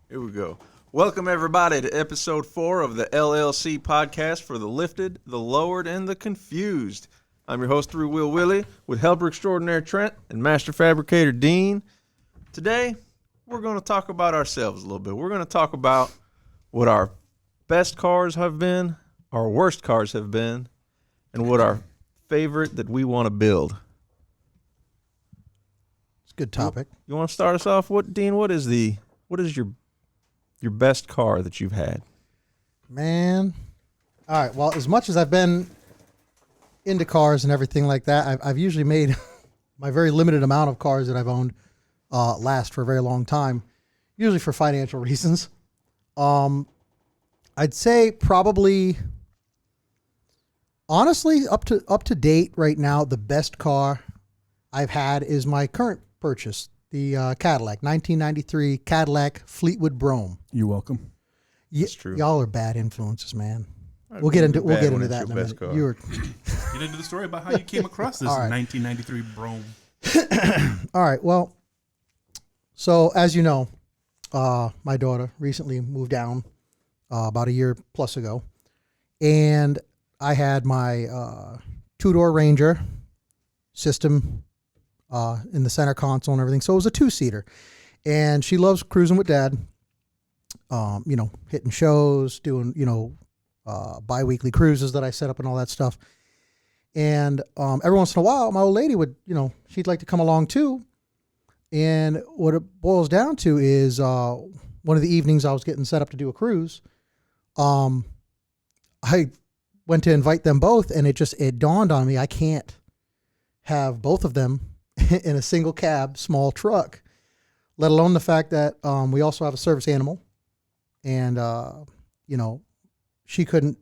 Here we go. Welcome, everybody, to episode 4 of the LLC podcast for the lifted, the lowered, and the confused. I'm your host, Three Wheel Willie, with helper extraordinaire Trent and master fabricator Dean. Today, we're going to talk about ourselves a little bit. We're going to talk about what our best cars have been, our worst cars have been, and what our favorite that we want to build. It's a good topic. You want to start us off? Dean, what is your best car that you've had? Man. All right. Well, as much as I've been into cars and everything like that, I've usually made my very limited amount of cars that I've owned last for a very long time, usually for financial reasons. I'd say probably, honestly, up to date right now, the best car I've had is my current purchase. The Cadillac, 1993 Cadillac Fleetwood Brougham. You're welcome. That's true. Y'all are bad influences, man. We'll get into that in a minute. Get into the story about how you came across this 1993 Brougham. All right. Well, so as you know, my daughter recently moved down about a year plus ago, and I had my two-door Ranger system in the center console and everything. So it was a two-seater, and she loves cruising with Dad. Hitting shows, doing bi-weekly cruises that I set up and all that stuff. And every once in a while, my old lady would, she'd like to come along too. And what it boils down to is one of the evenings I was getting set up to do a cruise. I went to invite them both, and it dawned on me I can't have both of them in a single cab, small truck, let alone the fact that we also have a service animal, and she couldn't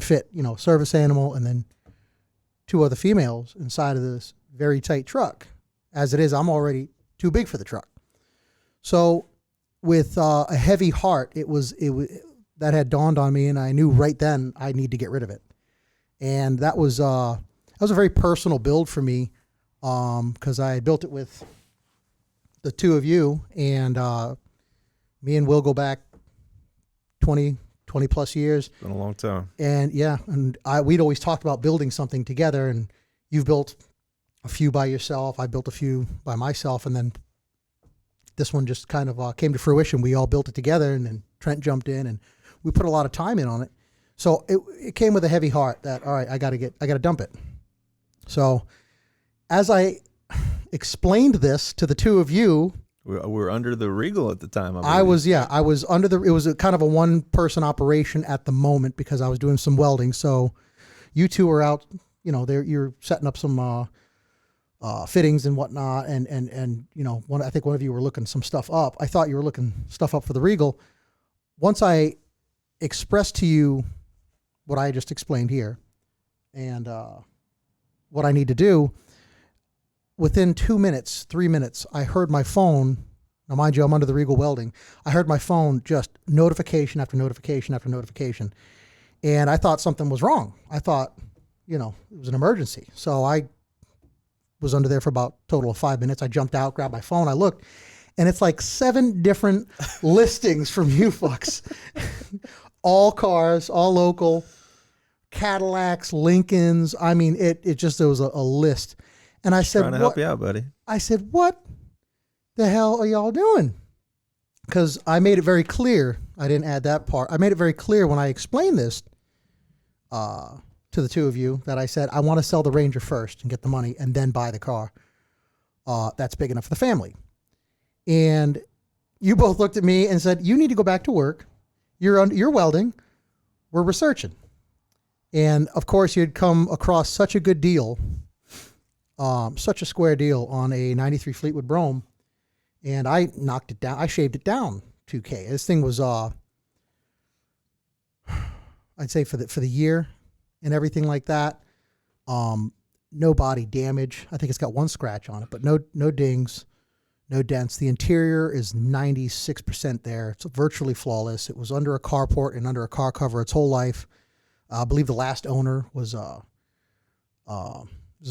fit service animal and then two other females inside of this very tight truck. As it is, I'm already too big for the truck. So with a heavy heart, it was that had dawned on me, and I knew right then I need to get rid of it. And that was a very personal build for me, because I built it with the two of you, and me and Will go back 20 plus years. It's been a long time. And yeah, and we'd always talked about building something together, and you've built a few by yourself. I built a few by myself, and then this one just kind of came to fruition. We all built it together, and then Trent jumped in, and we put a lot of time in on it. So it came with a heavy heart that, all right, I got to dump it. So as I explained this to the two of you, we were under the Regal at the time. I was under it was a kind of a one person operation at the moment because I was doing some welding. So you two were out, you're setting up some fittings and whatnot. And I think one of you were looking some stuff up. I thought you were looking stuff up for the Regal. Once I expressed to you what I just explained here and what I need to do, within 2 minutes, 3 minutes, I heard my phone. Now, mind you, I'm under the Regal welding. I heard my phone just notification after notification after notification. And I thought something was wrong. I thought, it was an emergency. So I was under there for about a total of 5 minutes. I jumped out, grabbed my phone. I looked, and it's like 7 different listings from you fucks. All cars, all local, Cadillacs, Lincolns. I mean, there was a list. And I said, trying to help you out, buddy. I said, what the hell are y'all doing? Because I made it very clear. I didn't add that part. I made it very clear when I explained this to the two of you that I said, I want to sell the Ranger first and get the money and then buy the car. That's big enough for the family. And you both looked at me and said, you need to go back to work. You're welding. We're researching. And of course, you'd come across such a good deal. Such a square deal on a 93 Fleetwood Brougham, and I knocked it down. I shaved it down $2,000. This thing was, I'd say for the year and everything like that, no body damage. I think it's got one scratch on it, but no dings, no dents. The interior is 96% there. It's virtually flawless. It was under a carport and under a car cover its whole life. I believe the last owner was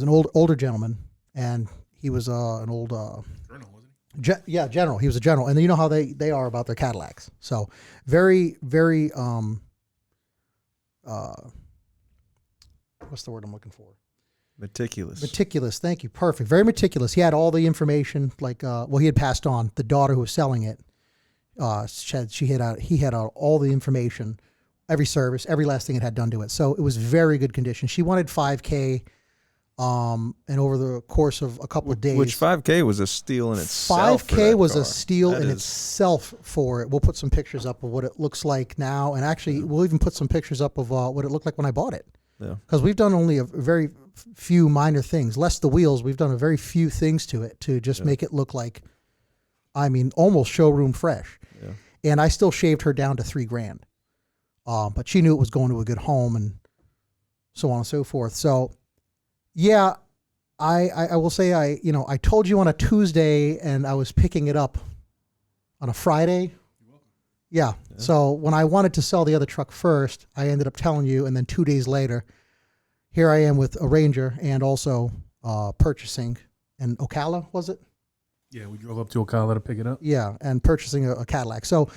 an older gentleman, and he was an old colonel, wasn't General. He was a general, and you know how they are about their Cadillacs. So very, very what's the word I'm looking for? Meticulous. Meticulous. Thank you. Perfect. Very meticulous. He had all the information. Like, he had passed on. The daughter who was selling it, he had all the information, every service, every last thing it had done to it. So it was very good condition. She wanted $5,000. And over the course of a couple of days, which $5,000 was a steal in itself. $5,000 was a steal in itself for it. We'll put some pictures up of what it looks like now, and actually, we'll even put some pictures up of what it looked like when I bought it. Yeah, because we've done only a very few minor things, less the wheels. We've done a very few things to it to just make it look like, I mean, almost showroom fresh. Yeah. And I still shaved her down to $3,000, but she knew it was going to a good home and so on and so forth. So. Yeah, I will say I told you on a Tuesday and I was picking it up on a Friday. You're welcome. Yeah. So when I wanted to sell the other truck first, I ended up telling you, and then 2 days later, here I am with a Ranger and also purchasing an Ocala, was it? Yeah, we drove up to Ocala to pick it up. Yeah, and purchasing a Cadillac. So,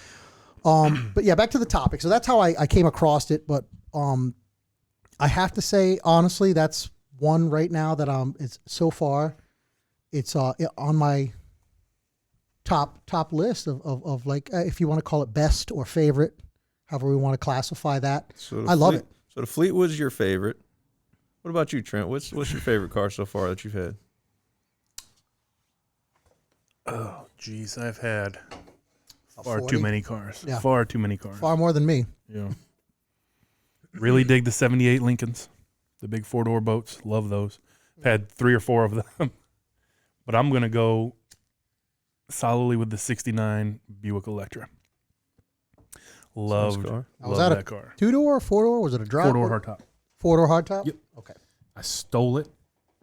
but yeah, back to the topic. So that's how I came across it. But I have to say, honestly, that's one right now that it's so far, it's on my top list of like, if you want to call it best or favorite, however we want to classify that. So I love it. So the Fleetwood's your favorite. What about you, Trent? What's your favorite car so far that you've had? Oh, geez, I've had far 40? too many cars. Yeah. Far too many cars. Far more than me. Yeah. Really dig the 78 Lincolns, the big 4-door boats. Love those. I've had 3 or 4 of them. But I'm going to go solidly with the 69 Buick Electra. Loved car. Was loved that that car. 2-door or 4-door? Was it a drive? 4-door hardtop. 4-door hardtop? Yep. Okay. I stole it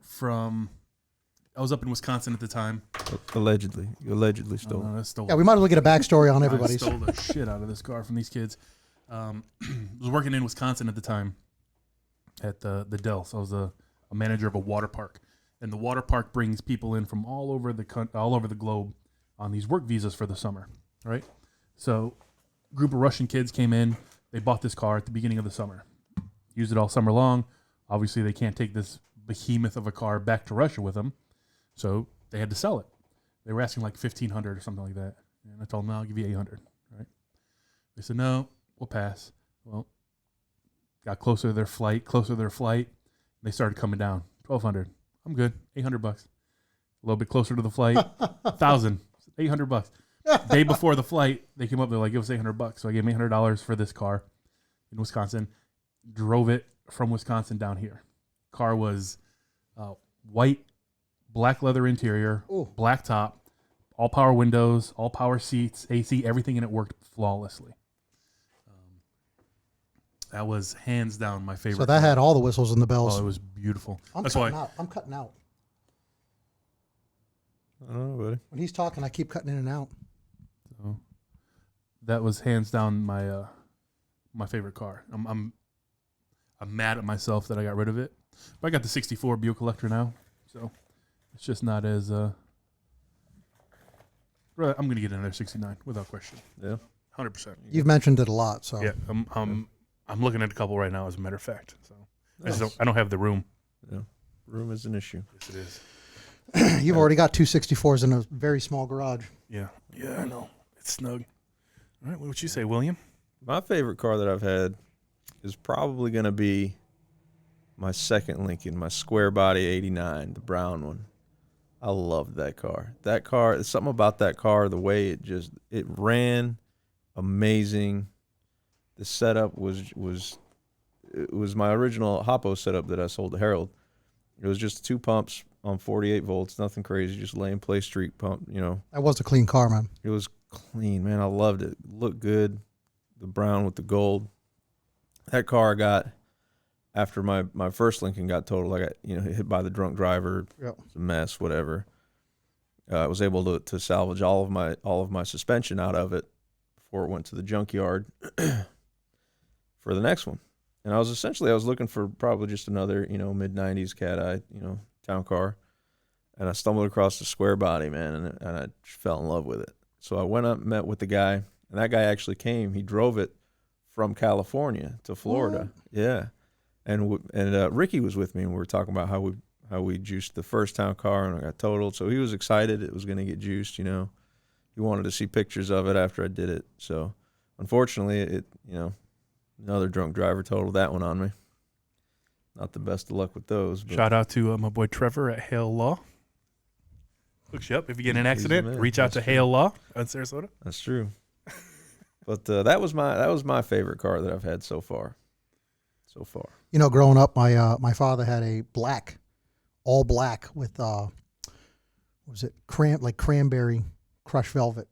from, I was up in Wisconsin at the time. Allegedly. You allegedly stole it. I stole Yeah, it. we might as well get a backstory on I everybody's. stole the shit out of this car from these kids. Was working in Wisconsin at the time at the Dell. So I was a manager of a water park, and the water park brings people in from all over the globe on these work visas for the summer. Right. So a group of Russian kids came in. They bought this car at the beginning of the summer, used it all summer long. Obviously, they can't take this behemoth of a car back to Russia with them, so they had to sell it. They were asking like $1,500 or something like that, and I told them, "No, I'll give you $800." Right? They said, "No, we'll pass." Well, got closer to their flight. They started coming down. $1,200. I'm good. $800. A little bit closer to the flight. $1,000. $800. Day before the flight, they came up. They're like, "Give us $800." So I gave them $800 for this car in Wisconsin. Drove it from Wisconsin down here. Car was white, black leather interior, Ooh. black top, all power windows, all power seats, AC, everything in it worked flawlessly. That was hands down my favorite. So that had all the whistles and the bells. Oh, it was beautiful. I'm That's cutting why. out. I'm cutting out. I don't know, buddy. When he's talking, I keep cutting in and out. So that was hands down my my favorite car. I'm mad at myself that I got rid of it, but I got the '64 Buick Electra now, so it's just not as. I'm gonna get another '69 without question. Yeah. 100%. You've mentioned it a lot, so Yeah, I'm looking at a couple right now. As a matter of fact, so Nice. I don't have the room. Yeah. Room is an issue. Yes, it is. you've already got 2 64s in a very small garage. Yeah, I know. It's snug. All right, what would you say, William? My favorite car that I've had is probably going to be my second Lincoln, my square body 89, the brown one. I loved that car. That car, there's something about that car, the way it ran amazing. The setup was my original Hoppo setup that I sold to Harold. It was just 2 pumps on 48 volts, nothing crazy, just lay in play street pump, That was a clean car, man. It was clean, man. I loved it. Looked good. The brown with the gold. That car I got after my first Lincoln got totaled. I got hit by the drunk driver. Yep. It's a mess, whatever. I was able to salvage all of my suspension out of it before it went to the junkyard for the next one. And I was looking for probably just another mid-90s cat eye town car. and I stumbled across the square body, man, and I fell in love with it. So I went up and met with the guy, and that guy actually came. He drove it from California to Florida. Yeah. And Ricky was with me, and we were talking about how we juiced the first town car, and I got totaled. So he was excited it was going to get juiced, you know. He wanted to see pictures of it after I did it. So unfortunately, another drunk driver totaled that one on me. Not the best of luck with those. But Shout out to my boy Trevor at Hale Law. Hooks you up if you get in an accident. Reach out to Hale Law in Sarasota. That's true. But that was my favorite car that I've had so far. You know, growing up, my father had a all black with what was it, cranberry crushed velvet.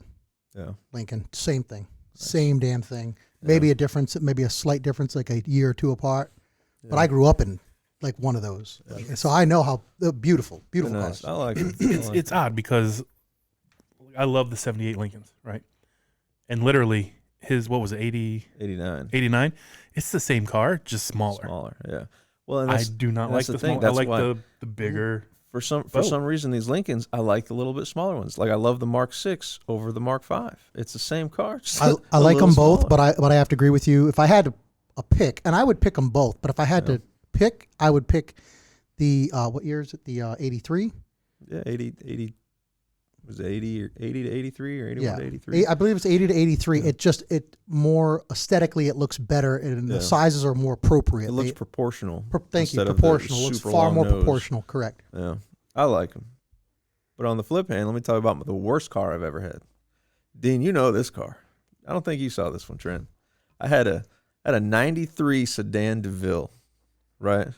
Yeah. Lincoln, same thing, same damn thing. Maybe a difference, maybe a slight difference, like a year or two apart. Yeah. But I grew up in like one of those, so I know how beautiful nice. cars. I like it. It's odd because I love the '78 Lincolns, right? And literally his, what was it, 89? It's the same car, just smaller. Yeah. Well, and I do not like the small. I like the bigger. For some reason, these Lincolns, I like the little bit smaller ones. Like I love the Mark 6 over the Mark 5. It's the same car. I like them both, but I have to agree with you. If I had a pick, and I would pick them both, but if I had to pick, I would pick the what year is it? The 83. Yeah, 80. Was it 80 to 83 or 81 to 83? I believe it's 80 to 83. Yeah. It more aesthetically, it looks better, and the sizes are more appropriate. It looks proportional. Thank you. Proportional. It looks far more proportional. Correct. Yeah, I like them. But on the flip hand, let me talk about the worst car I've ever had. Dean, you know this car. I don't think you saw this one, Trent. I had a 93 sedan DeVille, right?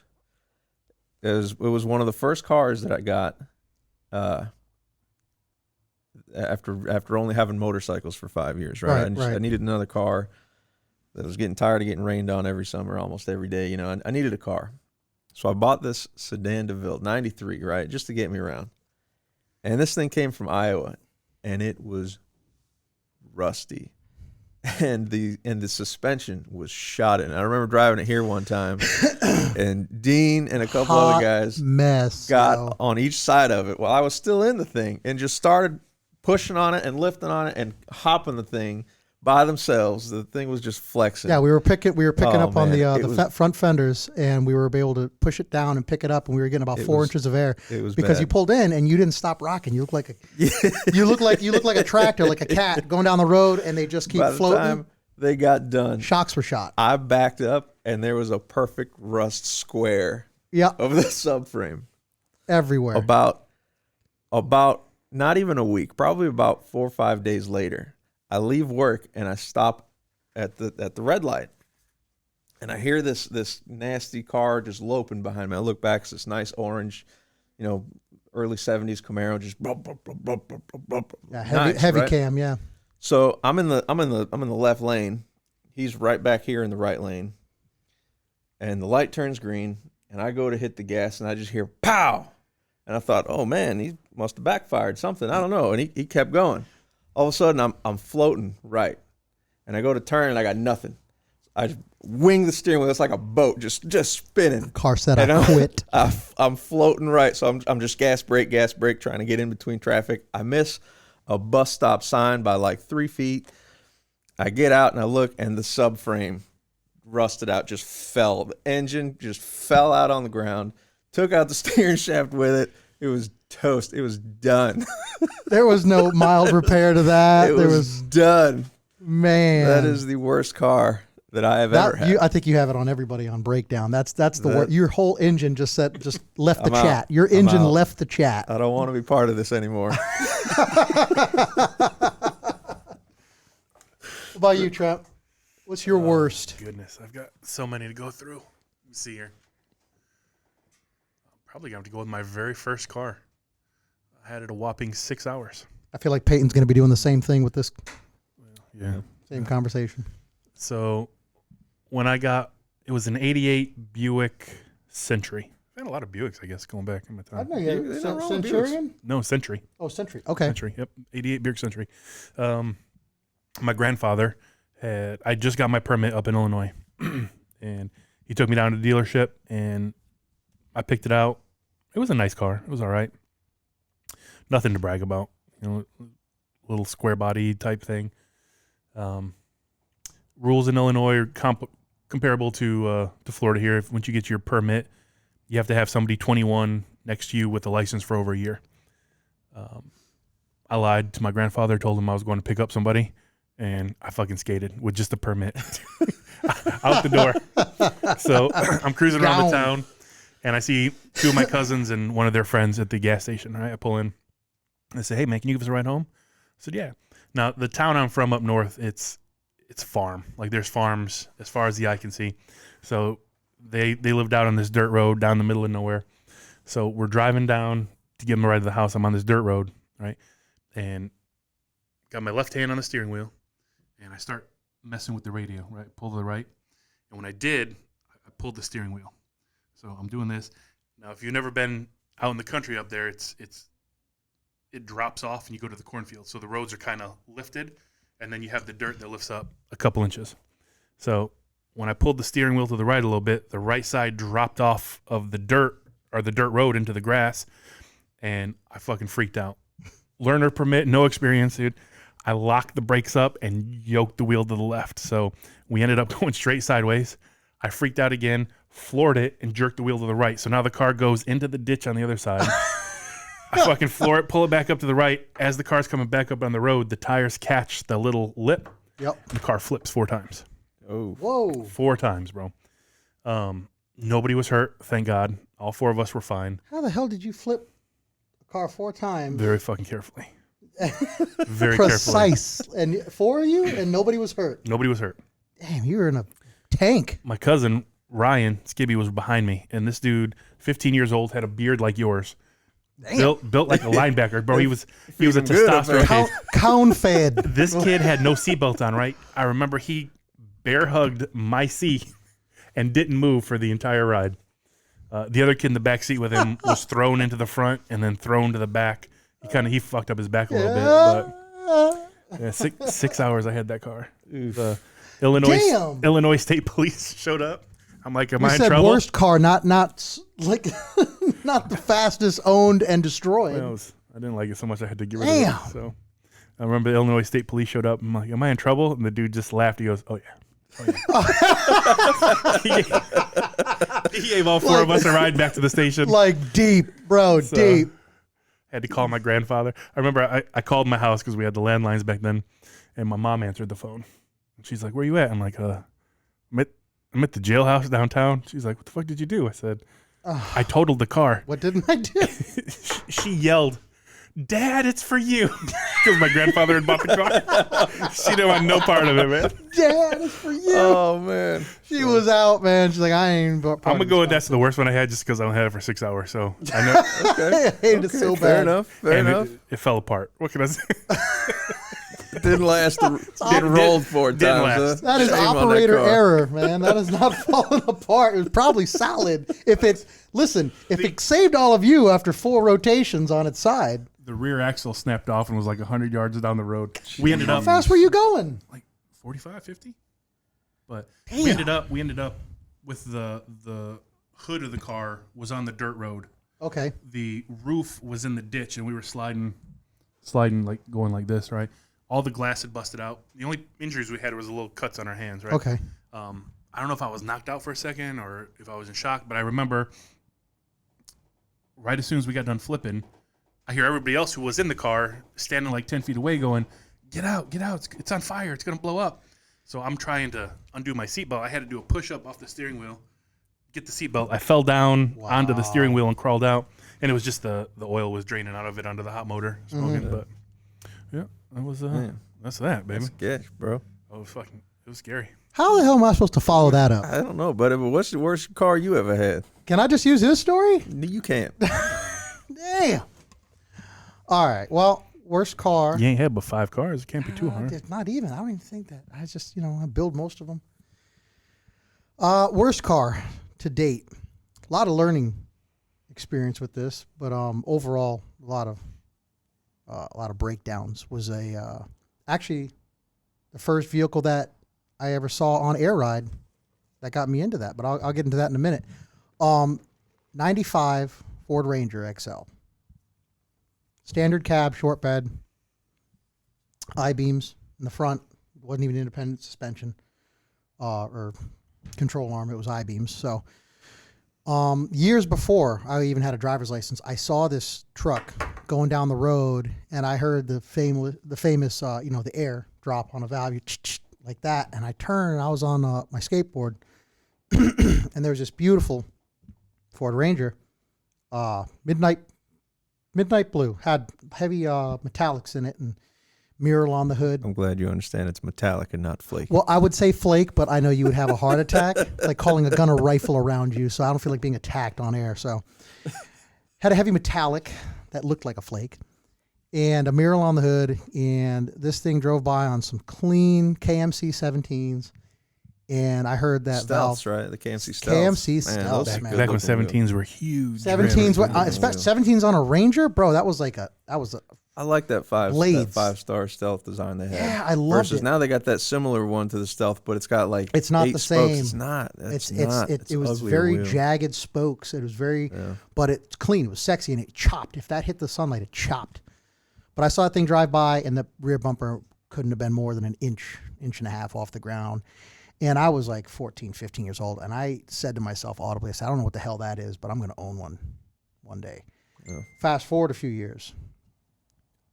It was one of the first cars that I got after only having motorcycles for 5 years, right? I needed another car. That was getting tired of getting rained on every summer, almost every day. You know, I needed a car. So I bought this sedan DeVille, 93, right, just to get me around. And this thing came from Iowa, and it was rusty. And the suspension was shot in. I remember driving it here one time, and Dean and a couple other guys got on each side of it while I was still in the thing and just started pushing on it and lifting on it and hopping the thing by themselves. The thing was just flexing. Yeah, we were picking up on the front fenders, and we were able to push it down and pick it up, and we were getting about 4 inches of air. It was because bad. You pulled in and you didn't stop rocking. You look like you look like a tractor, like a cat going down the road, and they just keep floating. By the time they got done, shocks were shot. I backed up, and there was a perfect rust square of the subframe everywhere. About not even a week, probably about 4 or 5 days later, I leave work and I stop at the red light, and I hear this nasty car just loping behind me. I look back, it's this nice orange, early '70s Camaro, just heavy cam, yeah. So I'm in the left lane. He's right back here in the right lane, and the light turns green, and I go to hit the gas, and I just hear pow. And I thought, oh man, he must have backfired something. I don't know. And he kept going. All of a sudden, I'm floating right, and I go to turn, and I got nothing. I just wing the steering wheel. It's like a boat, just spinning. Car said, "I quit." I'm floating right, so I'm just gas brake, trying to get in between traffic. I miss a bus stop sign by like 3 feet. I get out and I look, and the subframe rusted out, just fell. The engine just fell out on the ground. Took out the steering shaft with it. It was toast. It was done. There was no mild repair to that. It was done. Man, that is the worst car that I have ever had. I think you have it on everybody on breakdown. That's the worst. Your whole engine just left the chat. Your engine left the chat. I don't want to be part of this anymore. What about you, Trent? What's your worst? Goodness, I've got so many to go through. Let me see here. Probably going to have to go with my very first car. I had it a whopping 6 hours. I feel like Peyton's going to be doing the same thing with this. Yeah. Same conversation. So when it was an 88 Buick Century. I've had a lot of Buicks, I guess, going back in my time. I know Centurion? No, Century. Oh, Century. Okay. Century, yep. 88 Buick Century. My grandfather I just got my permit up in Illinois. And he took me down to the dealership, and I picked it out. It was a nice car. It was all right. nothing to brag about. Little square body type thing. Rules in Illinois are comparable to Florida here. Once you get your permit, you have to have somebody 21 next to you with a license for over a year. I lied to my grandfather, told him I was going to pick up somebody, and I fucking skated with just a permit out the door. So I'm cruising around the town, and I see two of my cousins and one of their friends at the gas station. Right, I pull in. I say, "Hey man, can you give us a ride home?" I said, "Yeah." Now the town I'm from up north, it's farm. Like there's farms as far as the eye can see. So they lived out on this dirt road down the middle of nowhere. So we're driving down to give them a ride to the house. I'm on this dirt road, right? And got my left hand on the steering wheel, and I start messing with the radio, right? Pull to the right. And when I did, I pulled the steering wheel. So I'm doing this. Now, if you've never been out in the country up there, it drops off and you go to the cornfield. So the roads are kind of lifted, and then you have the dirt that lifts up a couple inches. So when I pulled the steering wheel to the right a little bit, the right side dropped off of the dirt road into the grass, and I fucking freaked out. Learner permit, no experience, dude. I locked the brakes up and yoked the wheel to the left. So we ended up going straight sideways. I freaked out again, floored it, and jerked the wheel to the right. So now the car goes into the ditch on the other side. I fucking floor it, pull it back up to the right. As the car's coming back up on the road, the tires catch the little lip. Yep. And the car flips 4 times. Oh. Whoa. 4 times, bro. Nobody was hurt, thank God. All 4 of us were fine. How the hell did you flip a car 4 times? Very fucking carefully. Very Precise. carefully. And 4 of you, and nobody was hurt. Nobody was hurt. Damn, you were in a tank. My cousin, Ryan Skibby, was behind me. And this dude, 15 years old, had a beard like yours. Built like a linebacker, bro. He was a testosterone case. Cown fed. This kid had no seatbelt on, right? I remember he bear hugged my seat and didn't move for the entire ride. The other kid in the back seat with him was thrown into the front and then thrown to the back. He fucked up his back a little bit, but yeah, 6 hours I had that car. The Illinois State Police showed up. I'm like, am I in trouble? Worst car, not like not the fastest owned and destroyed. Well, I didn't like it so much I had to get rid of it. So I remember the Illinois State Police showed up. I'm like, am I in trouble? And the dude just laughed. He goes, oh yeah. He gave all 4 of us a ride back to the station. Like deep, bro, deep. Had to call my grandfather. I remember I called my house because we had the landlines back then, and my mom answered the phone. She's like, where you at? I'm like, I'm at the jailhouse downtown. She's like, what the fuck did you do? I said, I totaled the car. What didn't I do? She yelled, Dad, it's for you. Because my grandfather had bought the car. She didn't want no part of it, man. Dad, it's for you. Oh, man. She was out, man. She's like, I ain't part I'm going to go with that's the worst one I had just because I only had it for 6 hours. So I know. Okay. I hated it so fair bad. enough. Fair enough. It fell apart. What can I say? Didn't last. Didn't roll 4 times. Didn't last. Huh? That is Shame on that operator car. error, man. That is not falling apart. It was probably solid. If it saved all of you after 4 rotations on its side. The rear axle snapped off and was like 100 yards down the road. We ended How up fast were you going? like 45, 50. But Damn. we ended up with the hood of the car was on the dirt road. Okay. The roof was in the ditch, and we were sliding like going like this, right? All the glass had busted out. The only injuries we had was the little cuts on our hands, right? Okay. I don't know if I was knocked out for a second or if I was in shock, but I remember right as soon as we got done flipping, I hear everybody else who was in the car standing like 10 feet away going, get out, it's on fire, it's going to blow up. So I'm trying to undo my seatbelt. I had to do a push-up off the steering wheel, get the seatbelt. I fell down onto the steering wheel and crawled out, and it was just the oil was draining out of it onto the hot motor, smoking. Mm-hmm. But yeah, that was that's that, baby. That's sketch, bro. Oh, it was scary. How the hell am I supposed to follow that up? I don't know, but what's the worst car you ever had? Can I just use his story? You can't. Damn. All right. Well, worst car. You ain't had but 5 cars. It can't be too hard. Not even. I don't even think that. I just, I build most of them. Worst car to date. A lot of learning experience with this, but overall, a lot of breakdowns. Was actually the first vehicle that I ever saw on air ride that got me into that. But I'll get into that in a minute. 95 Ford Ranger XL. standard cab, short bed, I-beams in the front. It wasn't even independent suspension or control arm. It was I-beams. So years before I even had a driver's license, I saw this truck going down the road, and I heard the famous the air drop on a valve like that. And I turned, and I was on my skateboard, and there was this beautiful Ford Ranger, midnight blue, had heavy metallics in it and mural on the hood. I'm glad you understand it's metallic and not flake. Well, I would say flake, but I know you would have a heart attack, like calling a gun a rifle around you. So I don't feel like being attacked on air. So had a heavy metallic that looked like a flake and a mural on the hood. And this thing drove by on some clean KMC 17s. And I heard that Stealths, valve. right? The KMC Stealths. KMC Stealths, man. Back when 17s were huge. 17s on a Ranger, bro. That was I like that five-star stealth design they had. Yeah, I loved Versus it. now they got that similar one to the stealth, but it's got like it's not 8 the spokes. same. It's not. It was ugly very wheel. jagged spokes. It was very, but it's clean. It was sexy, and it chopped. If that hit the sunlight, it chopped. But I saw that thing drive by, and the rear bumper couldn't have been more than an inch and a half off the ground. And I was like 14, 15 years old, and I said to myself audibly, I said, I don't know what the hell that is, but I'm going to own one day. Yeah. Fast forward a few years.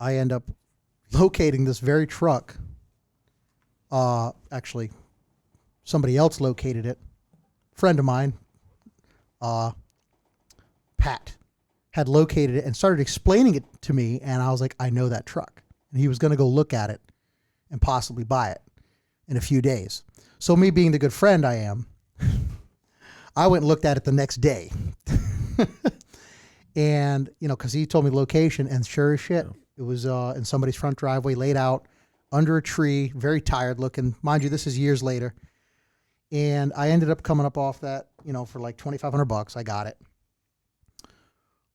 I end up locating this very truck. Actually, somebody else located it. Friend of mine, Pat, had located it and started explaining it to me, and I was like, I know that truck. And he was going to go look at it and possibly buy it in a few days. So me being the good friend I am, I went and looked at it the next day. And, because he told me the location, and sure as shit, it was in somebody's front driveway, laid out under a tree, very tired looking. Mind you, this is years later. And I ended up coming up off that, for like $2,500. I got it.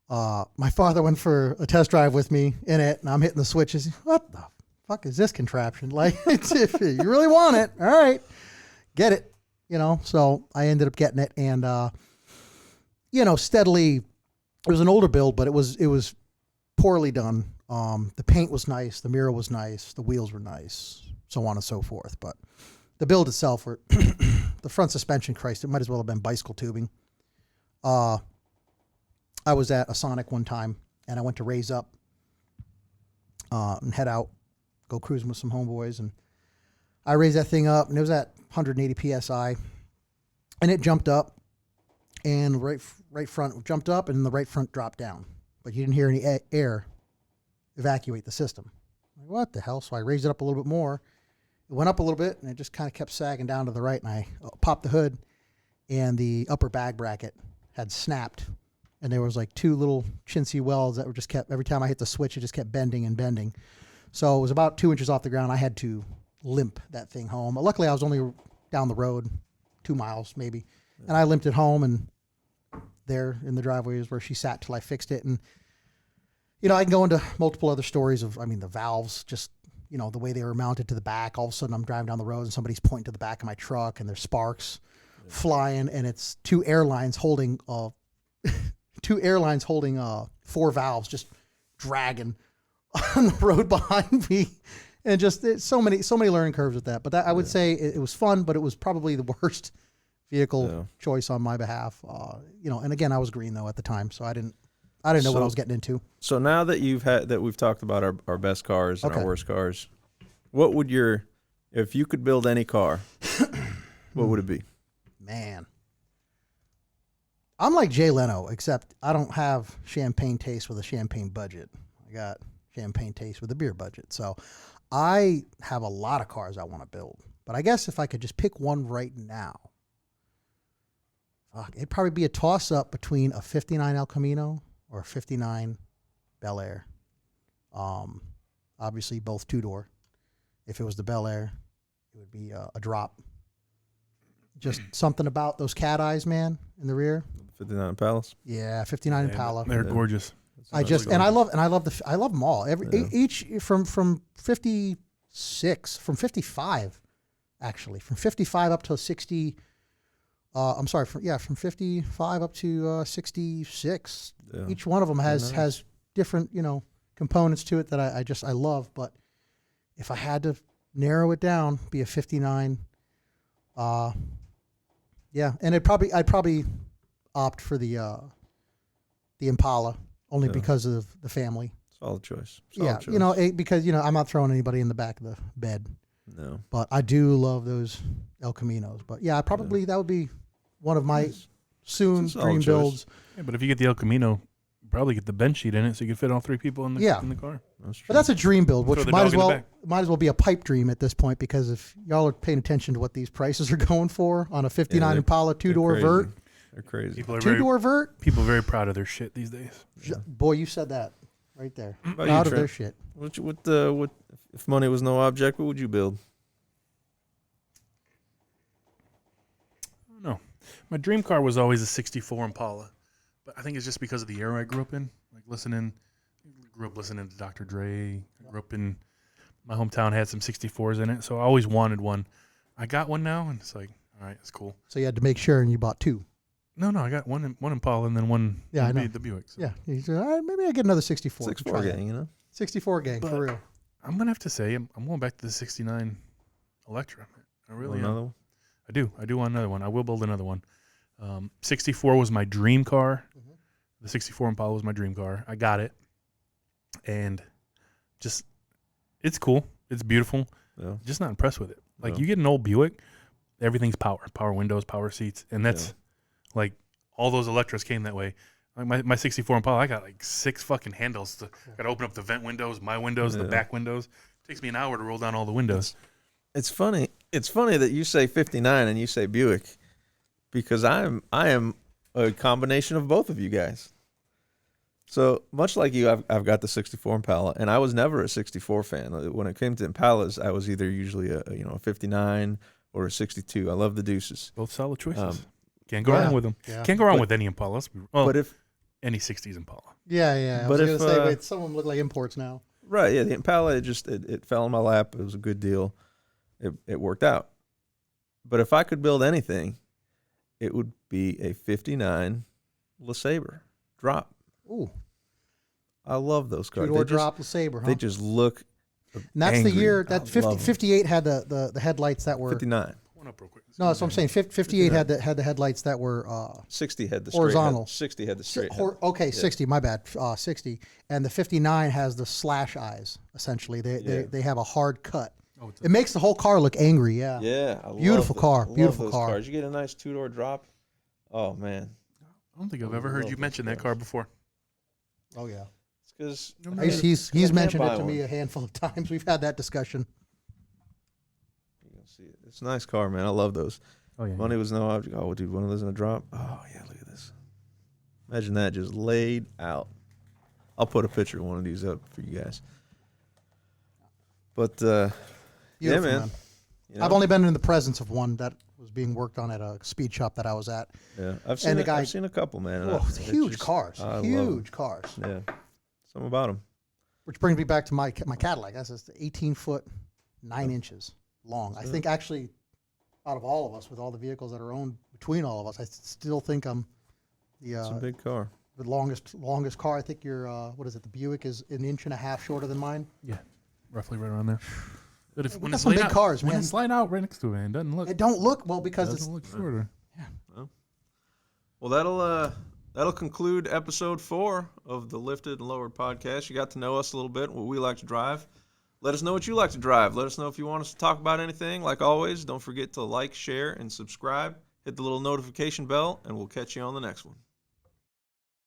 My father went for a test drive with me in it, and I'm hitting the switches. What the fuck is this contraption? Like, if you really want it, all right, get it. So I ended up getting it, and steadily. It was an older build, but it was poorly done. The paint was nice, the mirror was nice, the wheels were nice, so on and so forth. But the build itself, the front suspension, Christ, it might as well have been bicycle tubing. I was at a Sonic one time, and I went to raise up and head out, go cruising with some homeboys, and I raised that thing up, and it was at 180 psi, and it jumped up. And right front jumped up, and the right front dropped down. But you didn't hear any air evacuate the system. Like, what the hell? So I raised it up a little bit more. It went up a little bit, and it just kind of kept sagging down to the right. And I popped the hood, and the upper bag bracket had snapped. And there was like 2 little chintzy welds that were just kept, every time I hit the switch, it just kept bending and bending. So it was about 2 inches off the ground. I had to limp that thing home. But luckily, I was only down the road, 2 miles maybe. And I limped it home, and there in the driveway is where she sat till I fixed it. And, I can go into multiple other stories of, the valves, just, the way they were mounted to the back. All of a sudden I'm driving down the road and somebody's pointing to the back of my truck, and there's sparks flying, and it's 2 airlines holding 4 valves just dragging on the road behind me. And just so many learning curves with that. But that, I would say it was fun, but it was probably the worst vehicle choice on my behalf. And again, I was green though at the time, so I didn't know what I was getting into. So now that we've talked about our best cars and our worst cars, what would if you could build any car, what would it be? Man, I'm like Jay Leno, except I don't have champagne taste with a champagne budget. I got champagne taste with a beer budget. So I have a lot of cars I want to build, but I guess if I could just pick one right now, it'd probably be a toss-up between a 59 El Camino or a 59 Bel Air. Obviously, both 2-door. If it was the Bel Air, it would be a drop. Just something about those cat eyes, man, in the rear. 59 Impalas? Yeah, 59 Impala. They're gorgeous. I love them all. Each from 56, from 55, actually, from 55 up to 60. From 55 up to 66. Yeah. Each one of them has different, components to it that I love. But if I had to narrow it down, be a 59. Yeah, and I'd probably opt for the Impala only because of the family. Solid choice. Solid choice. You know, because I'm not throwing anybody in the back of the bed. No. But I do love those El Caminos. But yeah, that would be one of my soon dream builds. Yeah, but if you get the El Camino, you probably get the bench seat in it, so you can fit all 3 people in the car. That's true. But that's a dream build, which Throw the might as dog in the well be a pipe dream at this point, because if y'all are paying attention to what these prices are going for on a 59 Impala 2-door vert, they're crazy. People are 2-door vert. People are very proud of their shit these days. Boy, you said that right there. About Proud you, of their Trent? shit. What if money was no object? What would you build? I don't know. My dream car was always a 64 Impala, but I think it's just because of the era I grew up in. Like grew up listening to Dr. Dre. I grew up in my hometown, had some 64s in it, so I always wanted one. I got one now, and it's like, all right, it's cool. So you had to make sure, and you bought 2. No, I got one Impala and then one. Yeah, I know. The Buick. So. Yeah, you said, all right, maybe I get another 64. 64 gang, you know. 64 gang, for real. I'm gonna have to say I'm going back to the 69 Electra. I really am. Another one? I do want another one. I will build another one. 64 was my dream car. Mhm. The 64 Impala was my dream car. I got it, and just it's cool. It's beautiful. Yeah. Just not impressed with it. Like Yeah. you get an old Buick, everything's power windows, power seats, and that's like all those Electras came that way. Like my 64 Impala, I got like 6 fucking handles. Got to open up the vent windows, my windows, the back windows. It takes me an hour to roll down all the windows. It's funny. It's funny that you say 59 and you say Buick, because I am a combination of both of you guys. So much like you, I've got the 64 Impala, and I was never a 64 fan. When it came to Impalas, I was either usually a 59 or a 62. I love the deuces. Both solid choices. Can't go wrong with them. Yeah. Can't go wrong with any Impala. But if any 60s Impala. Yeah. I But was if, going to say, wait, some of them look like imports now. right, yeah, the Impala it fell in my lap. It was a good deal. It worked out. But if I could build anything, it would be a 59 LeSabre drop. Ooh. I love those cars. 2-door drop LeSabre, huh? They just look And that's angry. the year that I love 'em. 58 had the headlights that were 59. One up real quick. No, that's what I'm saying. 58 had the headlights that were 60 had the horizontal. Straight head. 60 had the straight head. Okay, 60. My bad. 60, and the 59 has the slash eyes. Essentially, they have a hard cut. Oh, It makes the whole car look angry. Yeah. Yeah, Beautiful car. I Beautiful love those car. cars. You get a nice 2-door drop. Oh man, I don't think I've ever heard you mention that car before. Oh yeah. it's because He's mentioned it to me a handful of times. We've had that discussion. you can see it. It's a nice car, man. I love those. Oh yeah. Money was no object. Oh, dude, one of those in a drop. Oh yeah, look at this. Imagine that just laid out. I'll put a picture of one of these up for you guys. But yeah, Beautiful, man. You know? I've only been in the presence of one that was being worked on at a speed shop that I was at. Yeah, I've the guy- seen a couple, man. Oh, It's huge just- cars. I love 'em. Huge cars. Yeah, something about them. Which brings me back to my Cadillac. That's just 18 foot 9 inches long. I think actually, out of all of us, with all the vehicles that are owned between all of us, I still think I'm It's a big car. the longest car. I think your what is it? The Buick is 1.5 inches shorter than mine. Yeah, roughly right around there. But if We when got it's some laid big out, cars, when man. it's laid out right next to it, it doesn't look. It don't look well because it's doesn't look shorter. Well, that'll conclude episode 4 of the Lifted and Lowered podcast. You got to know us a little bit, what we like to drive. Let us know what you like to drive. Let us know if you want us to talk about anything. Like always, don't forget to like, share, and subscribe. Hit the little notification bell, and we'll catch you on the next one.